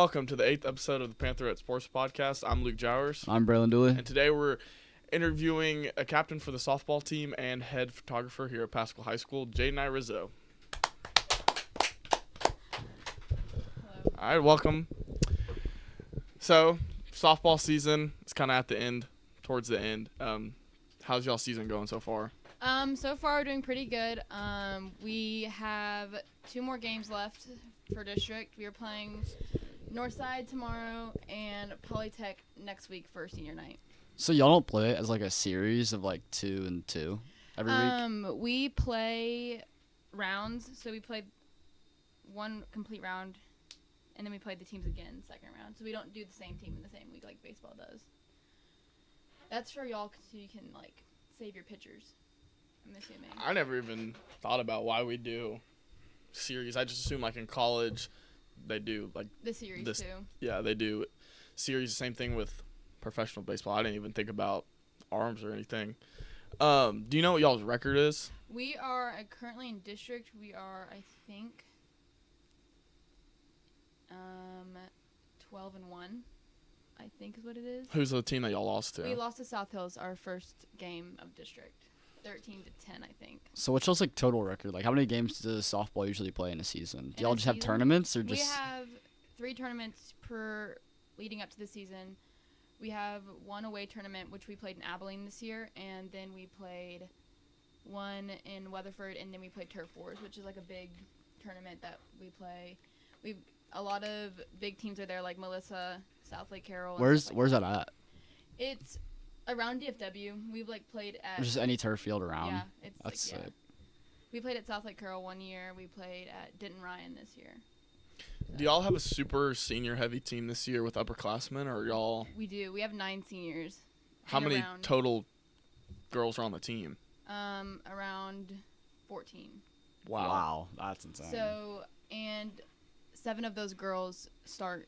welcome to the 8th episode of the Panther at Sports Podcast. I'm Luke Jowers. I'm Braylen Dooley. And today we're interviewing a captain for the softball team and head photographer here at Pascal High School, Jayden Iorizzo. All right, welcome. So, softball season is kind of at the end, towards the end. How's y'all season going so far? So far we're doing pretty good. We have 2 more games left for district. We are playing Northside tomorrow and Polytech next week for senior night. So y'all don't play it as like a series of like 2 and 2 every week? We play rounds. So we played one complete round, and then we played the teams again second round. So we don't do the same team in the same week like baseball does. That's for y'all so you can like save your pitchers. I'm assuming. I never even thought about why we do series. I just assume like in college they do like The series too. Yeah, they do series. Same thing with professional baseball. I didn't even think about arms or anything. Do you know what y'all's record is? We are currently in district. We are, I think, 12-1. I think is what it is. Who's the team that y'all lost to? We lost to South Hills our first game of district, 13-10, I think. So what's y'all's like total record? Like how many games does softball usually play in a season? Do y'all just have tournaments or just? We have 3 tournaments per leading up to the season. We have one away tournament, which we played in Abilene this year, and then we played one in Weatherford, and then we played Turf Wars, which is like a big tournament that we play. A lot of big teams are there, like Melissa, South Lake Carroll. Where's that at? It's around DFW. We've like played at Just any turf field around. Yeah, it's That's sick. We played at South Lake Carroll one year. We played at Denton Ryan this year. Do y'all have a super senior heavy team this year with upperclassmen, or y'all? We do. We have 9 seniors. How many total girls are on the team? Around 14. Wow, that's insane. So, and 7 of those girls start.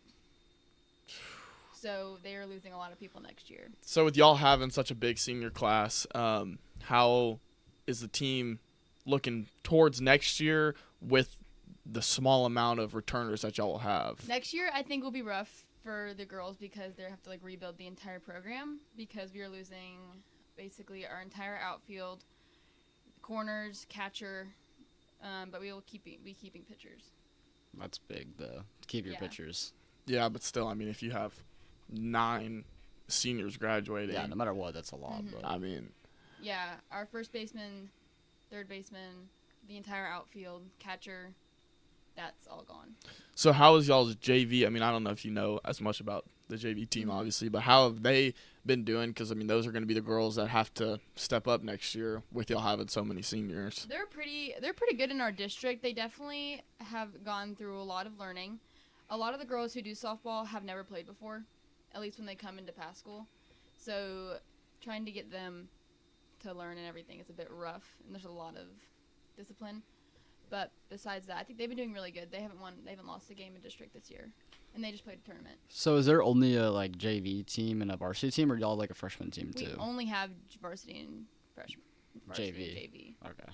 So they are losing a lot of people next year. So with y'all having such a big senior class, how is the team looking towards next year with the small amount of returners that y'all will have? Next year, I think will be rough for the girls because they have to like rebuild the entire program because we are losing basically our entire outfield, corners, catcher, but we will be keeping pitchers. That's big though. To keep your pitchers. Yeah, but still, I mean, if you have 9 seniors graduating, yeah, no matter what, that's a lot. Mm-hmm. But I mean, yeah, our first baseman, third baseman, the entire outfield, catcher, that's all gone. So how is y'all's JV? I mean, I don't know if you know as much about the JV team, obviously, but how have they been doing? Because, I mean, those are going to be the girls that have to step up next year with y'all having so many seniors. They're pretty good in our district. They definitely have gone through a lot of learning. A lot of the girls who do softball have never played before, at least when they come into Pascal. So trying to get them to learn and everything is a bit rough, and there's a lot of discipline. But besides that, I think they've been doing really good. They haven't lost a game in district this year, and they just played a tournament. So is there only a like JV team and a varsity team, or y'all like a freshman team too? We only have varsity and freshman. JV. Okay.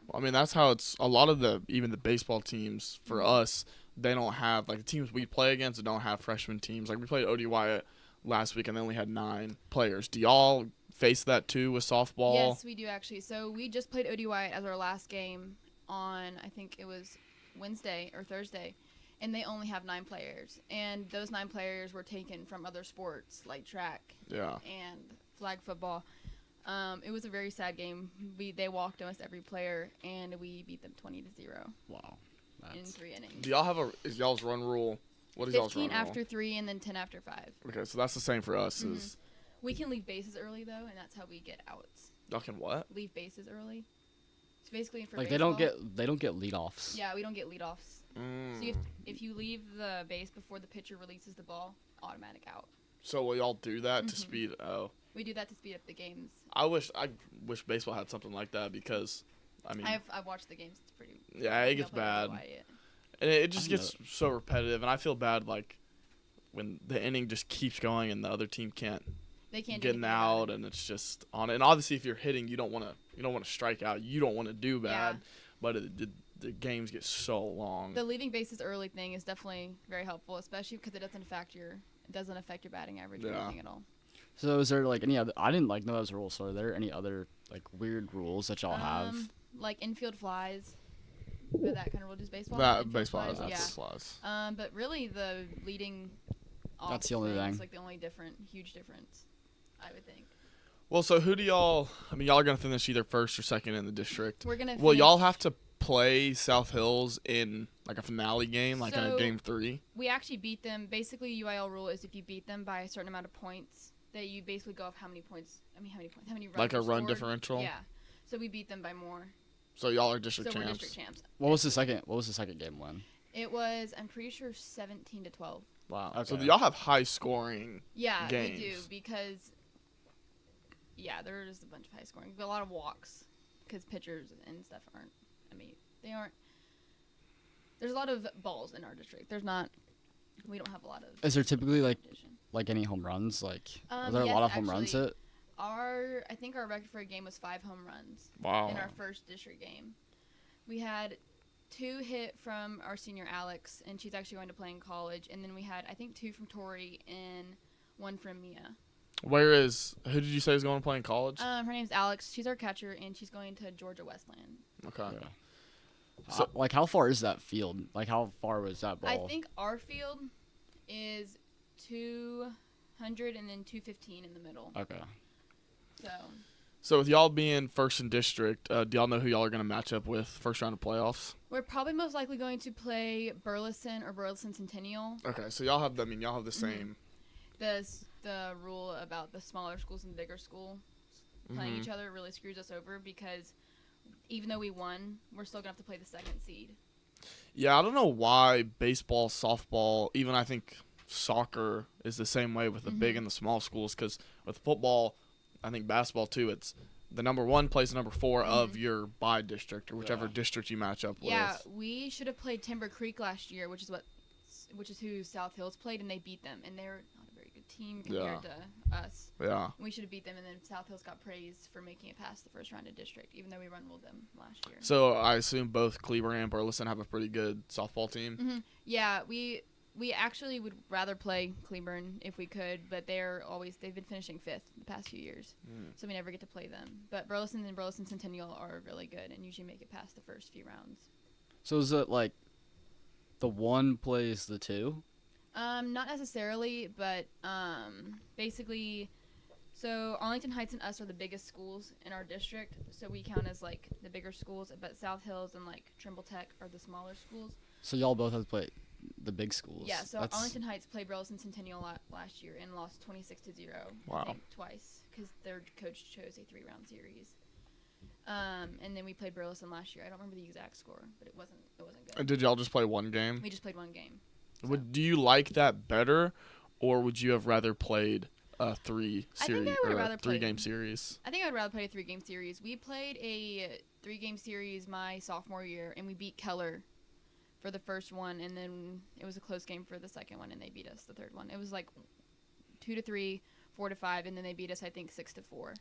Well, I mean, that's how it's a lot of even the baseball teams for us, they don't have, like the teams we play against don't have freshman teams. Like we played OD Wyatt last week and they only had 9 players. Do y'all face that too with softball? Yes, we do actually. So we just played OD Wyatt as our last game on, I think it was Wednesday or Thursday, and they only have 9 players. And those 9 players were taken from other sports like track and flag football. It was a very sad game. They walked almost every player, and we beat them 20-0. Wow. In 3 innings. Do y'all is y'all's run rule? What is y'all's run rule? 15 after 3 and then 10 after 5. Okay, so that's the same for us. Mm-hmm. Is we can leave bases early, though, and that's how we get outs. y'all can what? Leave bases early. So basically for like baseball, they don't get leadoffs. Yeah, we don't get leadoffs. So if you leave the base before the pitcher releases the ball, automatic out. So will y'all do that to speed? Oh, we do that to speed up the games. I wish baseball had something like that because, I mean, I've watched the games. It's pretty. Yeah, it gets bad, and it just gets so repetitive, and I feel bad like when the inning just keeps going and the other team can't get out, and it's just on it. And obviously, if you're hitting, you don't want to strike out. You don't want to do bad, but the games get so long. The leaving bases early thing is definitely very helpful, especially because it doesn't affect your batting average or anything at all. So is there like any other? I didn't like know those rules. So are there any other like weird rules that y'all have? Like infield flies. But that kind of rule. Does baseball? Baseball has flies. But really, the leading off that's the only thing. It's like the only huge difference, I would think. Well, so who do y'all? I mean, y'all are gonna finish either first or second in the district. We're gonna. Well, y'all have to play South Hills in like a finale game, like in a game 3. We actually beat them. Basically, UIL rule is if you beat them by a certain amount of points, that you basically go off how many points. I mean, how many runs? Like a run scored. differential. Yeah. So we beat them by more. So y'all are district so champs. We're district champs. What was the second game win? It was, I'm pretty sure, 17-12. Wow. Okay. So y'all have high scoring. Yeah, games. we do because. Yeah, there's a bunch of high scoring, but a lot of walks, because pitchers and stuff aren't. I mean, they aren't. There's a lot of balls in our district. We don't have a lot of. Is there typically like any home runs? Like, are there a lot of home runs hit? I think our record for a game was 5 home runs. Wow. In our first district game. We had 2 hit from our senior Alex, and she's actually going to play in college. And then we had, I think, 2 from Tori and 1 from Mia. Who did you say is going to play in college? Her name's Alex. She's our catcher, and she's going to Georgia Westland. Okay. Yeah. So, like, how far is that field? Like, how far was that ball? I think our field is 200 and then 215 in the middle. Okay. So with y'all being first in district, do y'all know who y'all are going to match up with first round of playoffs? We're probably most likely going to play Burleson or Burleson Centennial. Okay, so y'all have the same. The rule about the smaller schools and the bigger school playing each other really screws us over because even though we won, we're still going to have to play the second seed. Yeah, I don't know why baseball, softball, even I think soccer is the same way with the big and the small schools because with football, I think basketball too, it's the number 1 plays the number 4 of your by district or whichever district you match up with. Yeah, we should have played Timber Creek last year, which is who South Hills played, and they beat them, and they're not a very good team compared to us. Yeah. We should have beat them, and then South Hills got praised for making it past the first round of district, even though we run-ruled them last year. So I assume both Cleburne and Burleson have a pretty good softball team. Yeah, we actually would rather play Cleburne if we could, but they've been finishing 5th the past few years, so we never get to play them. But Burleson and Burleson Centennial are really good and usually make it past the first few rounds. So is it like the 1 plays the 2? Not necessarily, but basically, so Arlington Heights and us are the biggest schools in our district, so we count as like the bigger schools, but South Hills and like Trimble Tech are the smaller schools. So y'all both have to play the big schools. Yeah, so Arlington Heights played Burleson Centennial last year and lost 26-0. Wow. I think twice because their coach chose a 3-round series. And then we played Burleson last year. I don't remember the exact score, but it wasn't good. And did y'all just play 1 game? We just played 1 game. So. Do you like that better, or would you have rather played a 3-game series? I think I would rather play a 3-game series. We played a 3-game series my sophomore year, and we beat Keller for the first one, and then it was a close game for the second one, and they beat us the third one. It was like 2-3, 4-5, and then they beat us, I think, 6-4.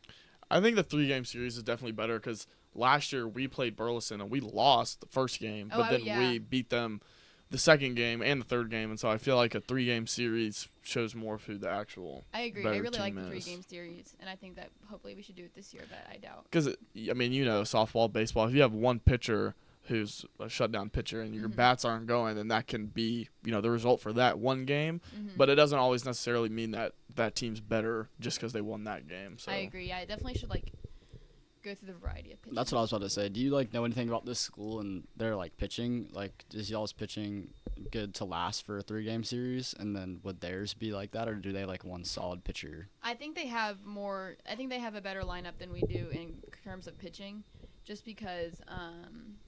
I think the 3-game series is definitely better because last year we played Burleson and we lost the first game, but then we beat them the second game and the third game, and so I feel like a 3-game series shows more of who the actual. I agree. I really like the 3-game series, and I think that hopefully we should do it this year, but I doubt. Because I mean, softball, baseball. If you have one pitcher who's a shutdown pitcher and your bats aren't going, then that can be the result for that one game. But it doesn't always necessarily mean that team's better just because they won that game. So I agree. Yeah, it definitely should go through the variety of pitching. That's what I was about to say. Do you know anything about this school and their pitching? Like, is y'all's pitching good to last for a 3-game series? And then would theirs be like that, or do they one solid pitcher? I think they have a better lineup than we do in terms of pitching, just because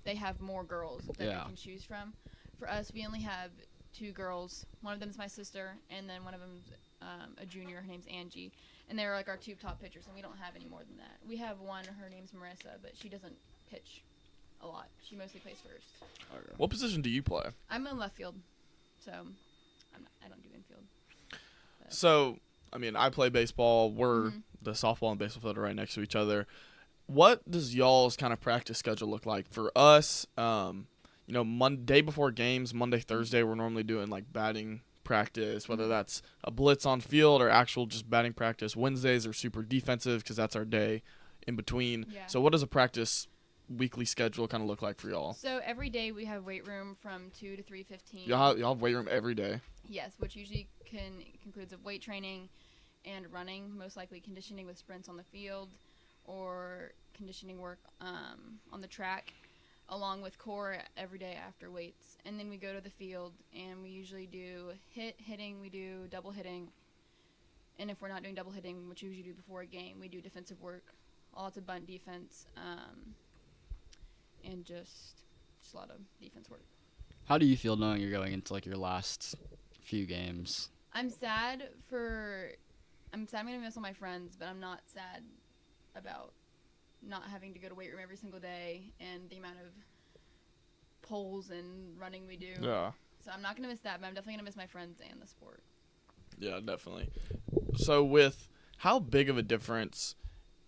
they have more girls that they can choose from. For us, we only have 2 girls. One of them is my sister, and then one of them's a junior. Her name's Angie. And they're our 2 top pitchers, and we don't have any more than that. We have one, her name's Marissa, but she doesn't pitch a lot. She mostly plays first. Okay. What position do you play? I'm in left field, so I don't do infield. But. So, I mean, I play baseball. We're the softball and baseball field are right next to each other. What does y'all's kind of practice schedule look like? For us, Day before games, Monday, Thursday, we're normally doing like batting practice, whether that's a blitz on field or actual just batting practice. Wednesdays are super defensive because that's our day in between. Yeah. So what does a practice weekly schedule kind of look like for y'all? So every day we have weight room from 2 to 3:15. Y'all have weight room every day? Yes, which usually concludes of weight training and running, most likely conditioning with sprints on the field or conditioning work on the track, along with core every day after weights. And then we go to the field, and we usually do hitting, we do double hitting. And if we're not doing double hitting, which we usually do before a game, we do defensive work, lots of bunt defense, and just a lot of defense work. How do you feel knowing you're going into like your last few games? I'm sad I'm going to miss all my friends, but I'm not sad about not having to go to weight room every single day and the amount of polls and running we do. Yeah. So I'm not going to miss that, but I'm definitely going to miss my friends and the sport. Yeah, definitely. So with how big of a difference,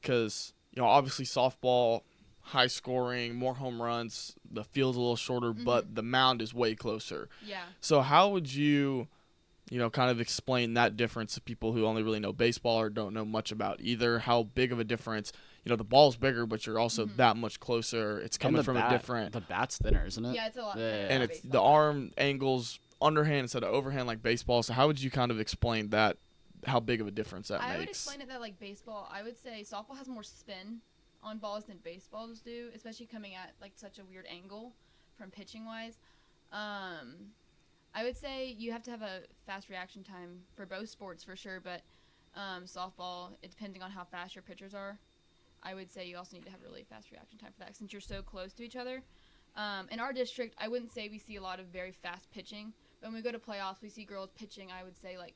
because, obviously softball, high scoring, more home runs, the field's a little shorter, but the mound is way closer. Yeah. So how would you, kind of explain that difference to people who only really know baseball or don't know much about either? How big of a difference? The ball's bigger, but you're also that much closer. It's coming from a different. The bat's thinner, isn't it? Yeah, it's a lot. Yeah. And it's the arm angles underhand instead of overhand like baseball. So how would you kind of explain that? How big of a difference that makes? I would explain it that like baseball, I would say softball has more spin on balls than baseballs do, especially coming at like such a weird angle from pitching wise. I would say you have to have a fast reaction time for both sports for sure, but softball, it depending on how fast your pitchers are. I would say you also need to have a really fast reaction time for that since you're so close to each other. In our district, I wouldn't say we see a lot of very fast pitching, but when we go to playoffs, we see girls pitching, I would say like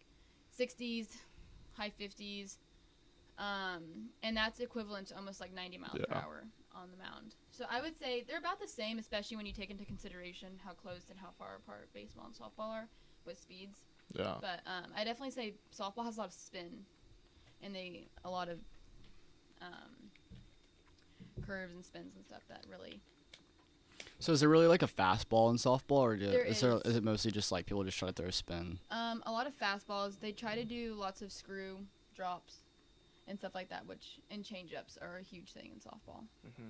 60s, high 50s, and that's equivalent to almost like 90 miles per hour on the mound. So I would say they're about the same, especially when you take into consideration how close and how far apart baseball and softball are with speeds. Yeah. But I definitely say softball has a lot of spin, and a lot of curves and spins and stuff that really. So is there really like a fastball in softball, or is it mostly just like people just try to throw a spin? A lot of fastballs. They try to do lots of screw drops and stuff like that, and change-ups are a huge thing in softball. Mm-hmm.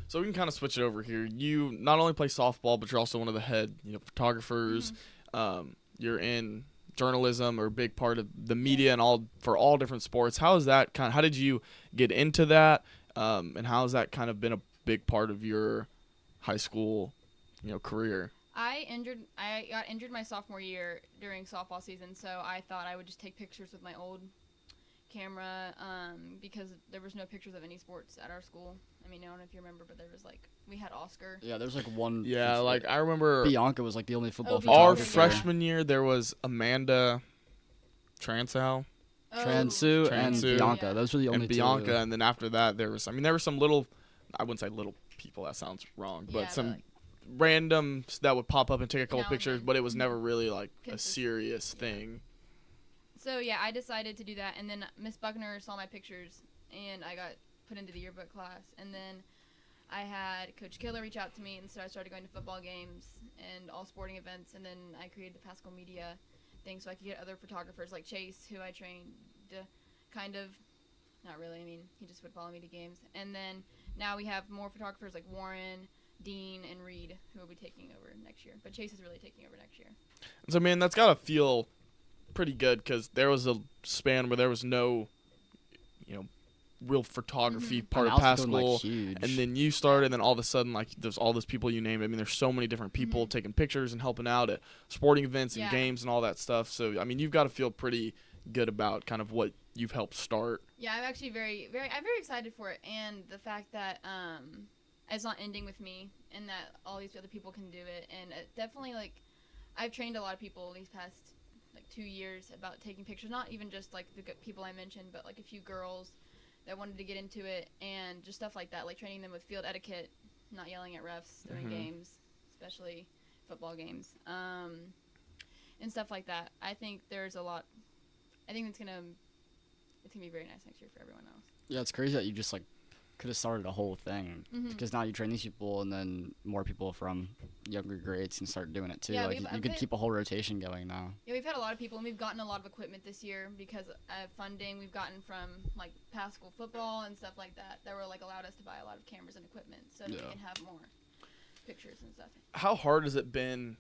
So we can kind of switch it over here. You not only play softball, but you're also one of the head photographers. You're in journalism, or a big part of the media and for all different sports. How did you get into that? And how has that kind of been a big part of your high school, career? I got injured my sophomore year during softball season, so I thought I would just take pictures with my old camera because there was no pictures of any sports at our school. I mean, I don't know if you remember, but there was we had Oscar. Yeah, there's like one. Yeah, like I remember Bianca was like the only football our photographer. freshman year. There was Amanda Transow. Transu and Bianca. Yeah. Those were the only two. Bianca, and then after that there was some little, I wouldn't say little people, that sounds wrong, but some randoms that would pop up and take a couple pictures, but it was never really like a serious thing. So yeah, I decided to do that, and then Miss Buckner saw my pictures, and I got put into the yearbook class, and then I had Coach Killer reach out to me, and so I started going to football games and all sporting events, and then I created the Pascal Media thing so I could get other photographers like Chase, who I trained to kind of, not really, I mean, he just would follow me to games. And then now we have more photographers like Warren, Dean, and Reed, who will be taking over next year. But Chase is really taking over next year. So, I mean, that's got to feel pretty good because there was a span where there was no, real photography part of Pascal, and then you started, and then all of a sudden, like, there's all those people you named. I mean, there's so many different people taking pictures and helping out at sporting events and games and all that stuff. So, I mean, you've got to feel pretty good about kind of what you've helped start. Yeah, I'm actually I'm very excited for it, and the fact that it's not ending with me, and that all these other people can do it, and it definitely, like, I've trained a lot of people these past 2 years about taking pictures, not even just like the people I mentioned, but like a few girls that wanted to get into it, and just stuff like that, like training them with field etiquette, not yelling at refs during games, especially football games, and stuff like that. I think there's a lot. I think it's gonna be very nice next year for everyone else. Yeah, it's crazy that you just like could have started a whole thing because now you train these people and then more people from younger grades can start doing it too. Yeah, like you could keep a whole rotation going now. Yeah, we've had a lot of people, and we've gotten a lot of equipment this year because of funding we've gotten from like past school football and stuff like that were like allowed us to buy a lot of cameras and equipment so that we can have more pictures and stuff. How hard has it been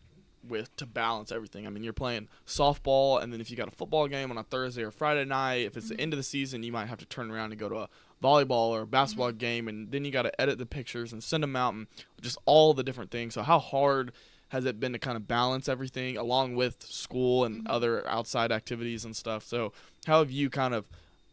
to balance everything? I mean, you're playing softball, and then if you got a football game on a Thursday or Friday night, if it's the end of the season, you might have to turn around and go to a volleyball or a basketball game, and then you got to edit the pictures and send them out, and just all the different things. So how hard has it been to kind of balance everything along with school and other outside activities and stuff? So how have you kind of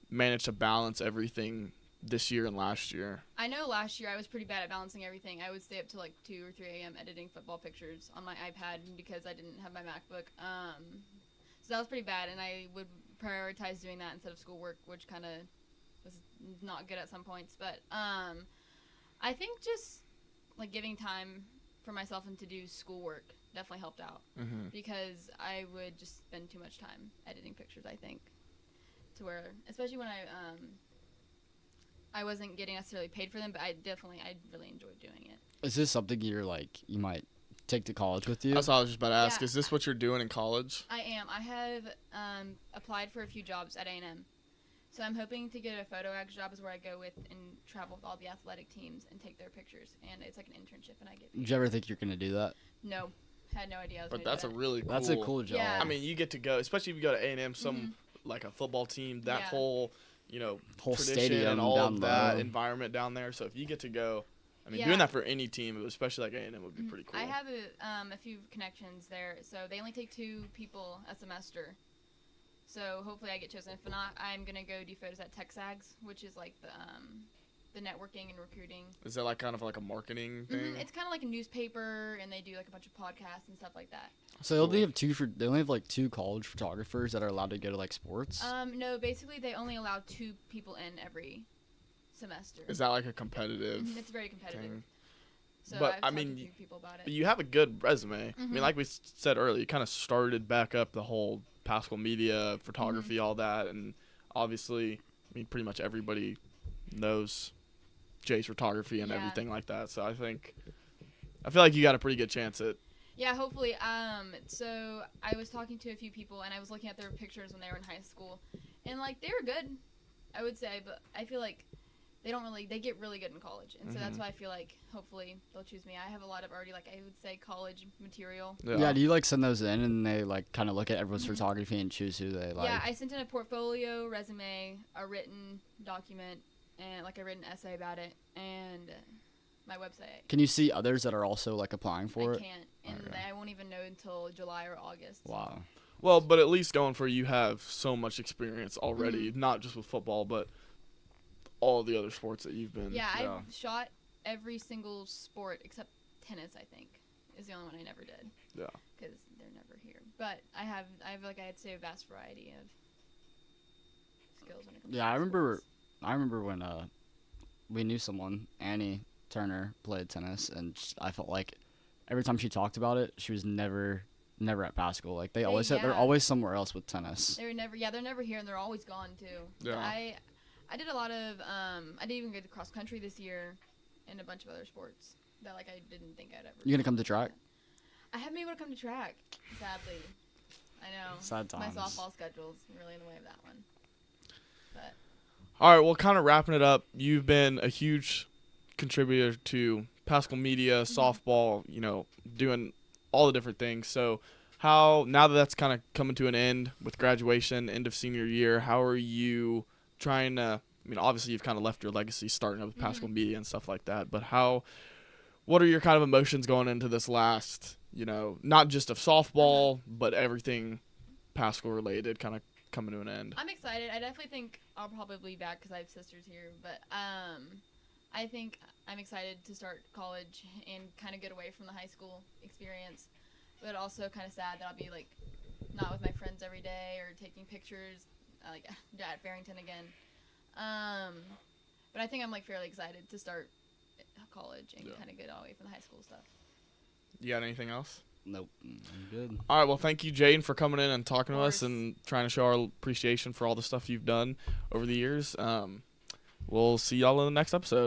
managed to balance everything this year and last year? I know last year I was pretty bad at balancing everything. I would stay up to like 2 or 3 a.m. editing football pictures on my iPad because I didn't have my MacBook. So that was pretty bad, and I would prioritize doing that instead of schoolwork, which kind of was not good at some points. But I think just like giving time for myself and to do schoolwork definitely helped out because I would just spend too much time editing pictures, I think, to where, especially when I wasn't getting necessarily paid for them, but I really enjoyed doing it. Is this something you might take to college with you? That's what I was just about to ask. Yeah. Is this what you're doing in college? I am. I have applied for a few jobs at A&M. So I'm hoping to get a photo ag job is where I go with and travel with all the athletic teams and take their pictures. And it's like an internship and I get paid. Did you ever think you're going to do that? No. Had no idea I was But gonna that's do a that. really cool. That's a cool job. Yeah. I mean, you get to go, especially if you go to A&M, like a football team, that whole, whole tradition stadium and all down of that below. environment down there. So if you get to go, I mean, Yeah. doing that for any team, especially like A&M, would be pretty cool. I have a few connections there. So they only take 2 people a semester. So hopefully I get chosen. If not, I'm going to go do photos at TexAgs, which is like the networking and recruiting. Is that like kind of like a marketing thing? It's kind of like a newspaper, and they do like a bunch of podcasts and stuff like that. So they only have like 2 college photographers that are allowed to go to like sports? No, basically they only allow 2 people in every semester. Is that like a competitive It's very competitive. thing? So But, I've I talked mean, to a few people about it. You have a good resume. I mean, like we said earlier, you kind of started back up the whole Pascal media, photography, all that. And obviously, I mean, pretty much everybody knows Jay's photography and everything like that. So I feel like you got a pretty good chance at. Yeah, hopefully. So I was talking to a few people, and I was looking at their pictures when they were in high school. And, like, they were good, I would say. But I feel like they get really good in college. And so that's why I feel like hopefully they'll choose me. I have a lot of already, like, I would say college material. Yeah, do you, like, send those in and they, like, kind of look at everyone's photography and choose who they like? Yeah, I sent in a portfolio, resume, a written document, and, like, a written essay about it, and my website. Can you see others that are also, like, applying for it? I can't, and I won't even know until July or August. Wow. Well, but at least going for you have so much experience already, not just with football, but all the other sports that you've been. Yeah, I've shot every single sport except tennis, I think, is the only one I never did. Yeah. Because they're never here. But I have like, I'd say a vast variety of skills when it comes to Yeah, sports. I remember when we knew someone, Annie Turner, played tennis, and I felt like every time she talked about it, she was never at Pascal. Like they're always somewhere else with tennis. They're never here, and they're always gone too. Yeah. I did a lot of I didn't even go to cross country this year, and a bunch of other sports that like I didn't think I'd ever. You gonna come to track? I haven't been able to come to track, sadly. I know. Sad times. My softball schedule's really in the way of that one. But All right, well, kind of wrapping it up, you've been a huge contributor to Pascal Media, softball, doing all the different things. So now that that's kind of coming to an end with graduation, end of senior year, how are you trying to, I mean, obviously you've kind of left your legacy starting up with Pascal Media and stuff like that, but what are your kind of emotions going into this last, not just of softball, but everything Pascal related kind of coming to an end? I'm excited. I definitely think I'll probably be back because I have sisters here. But I think I'm excited to start college and kind of get away from the high school experience. But also kind of sad that I'll be like not with my friends every day or taking pictures like at Farrington again. But I think I'm like fairly excited to start college and kind of get away from the high school stuff. You got anything else? Nope. I'm good. All right, well, thank you, Jayden, for coming in and talking to us course. and trying to show our appreciation for all the stuff you've done over the years. We'll see y'all in the next episode.